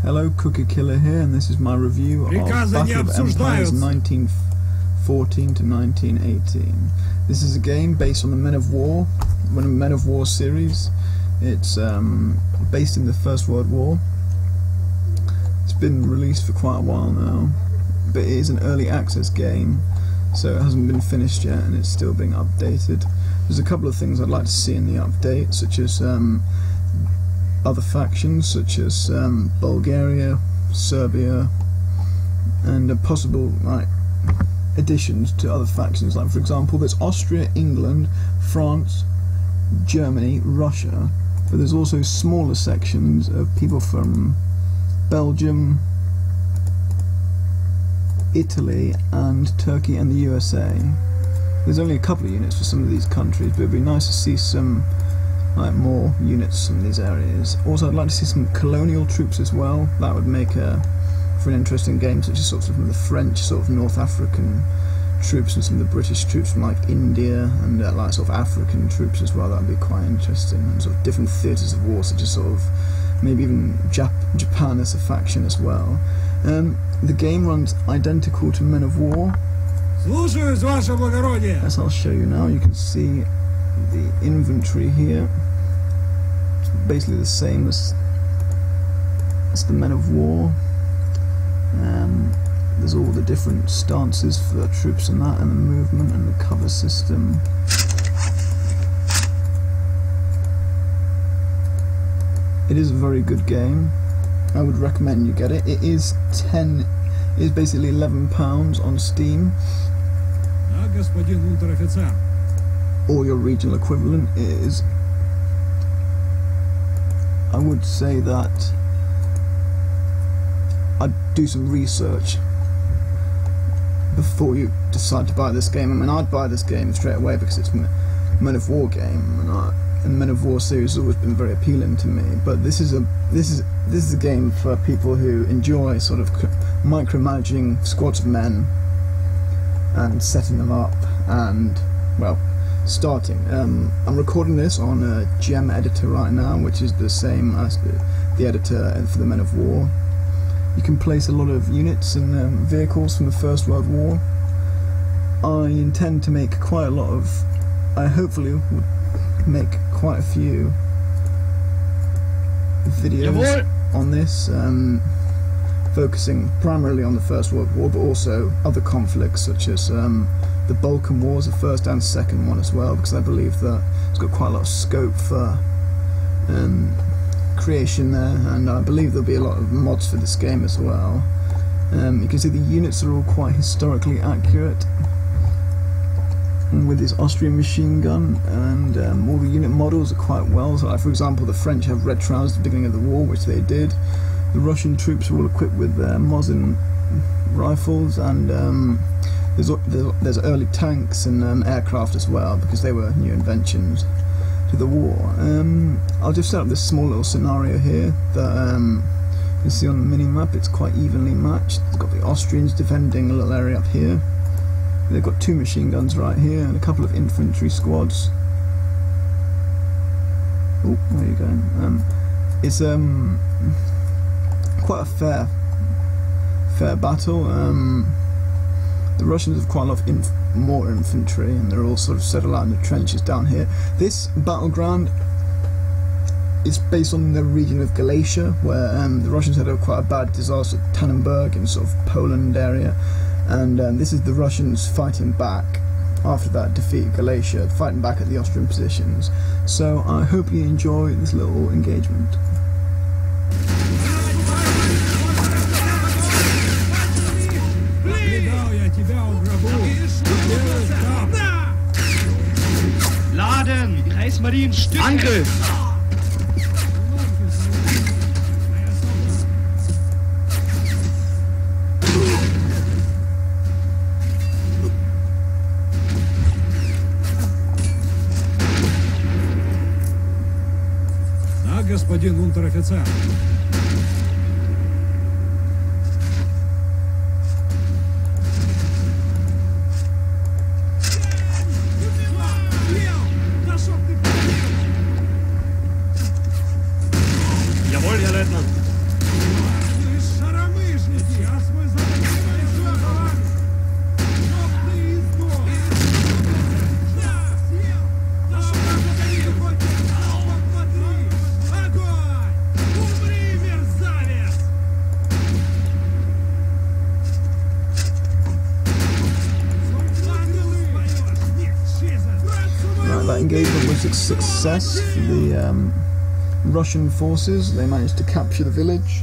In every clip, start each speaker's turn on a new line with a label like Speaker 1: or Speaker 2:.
Speaker 1: Hello, Cookie Killer here, and this is my review of Battle of Empires 1914 to 1918. This is a game based on the Men of War, one of the Men of War series. It's based in the First World War. It's been released for quite a while now, but it is an early access game, so it hasn't been finished yet and it's still being updated. There's a couple of things I'd like to see in the update, such as other factions such as Bulgaria, Serbia, and possible additions to other factions. Like, for example, there's Austria, England, France, Germany, Russia, but there's also smaller sections of people from Belgium, Italy, and Turkey and the USA. There's only a couple of units for some of these countries, but it'd be nice to see some more units from these areas. Also, I'd like to see some colonial troops as well. That would make for an interesting game, such as sort of from the French, sort of North African troops, and some of the British troops from like India, and like sort of African troops as well. That would be quite interesting. And sort of different theatres of war, such as sort of maybe even Japan as a faction as well. The game runs identical to Men of War. As I'll show you now, you can see the inventory here. It's basically the same as the Men of War. There's all the different stances for the troops and that, and the movement and the cover system. It is a very good game. I would recommend you get it. It is basically £11 on Steam. Or your regional equivalent is. I would say that I'd do some research before you decide to buy this game. I mean, I'd buy this game straight away because it's a Men of War game, and the Men of War series has always been very appealing to me. But this is a game for people who enjoy sort of micromanaging squads of men and setting them up, and well, starting. I'm recording this on a gem editor right now, which is the same as the editor for the Men of War. You can place a lot of units and vehicles from the First World War. I intend to make quite a lot of. I hopefully would make quite a few videos on this, focusing primarily on the First World War, but also other conflicts such as the Balkan Wars, the first and second one as well, because I believe that it's got quite a lot of scope for creation there, and I believe there'll be a lot of mods for this game as well. You can see the units are all quite historically accurate, and with this Austrian machine gun, and all the unit models are quite well. So, like, for example, the French have red trousers at the beginning of the war, which they did. The Russian troops are all equipped with Mosin rifles, and there's early tanks and aircraft as well, because they were new inventions to the war. I'll just set up this small little scenario here that you can see on the mini-map. It's quite evenly matched. They've got the Austrians defending a little area up here. They've got 2 machine guns right here and a couple of infantry squads. Oh, where are you going? It's quite a fair battle. The Russians have quite a lot of more infantry, and they're all sort of settled out in the trenches down here. This battleground is based on the region of Galicia, where the Russians had quite a bad disaster at Tannenberg in sort of Poland area, and this is the Russians fighting back after that defeat at Galicia, fighting back at the Austrian positions. So I hope you enjoy this little engagement.
Speaker 2: Laden! Reiß mal die in Stücke! Angriff!
Speaker 3: Да, господин унтер-офицер.
Speaker 2: Jawohl, Herr Leutnant.
Speaker 1: that engagement was a success for the Russian forces. They managed to capture the village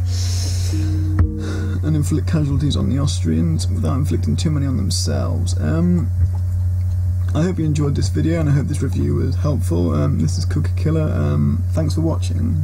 Speaker 1: and inflict casualties on the Austrians without inflicting too many on themselves. I hope you enjoyed this video, and I hope this review was helpful. This is Cookie Killer. Thanks for watching.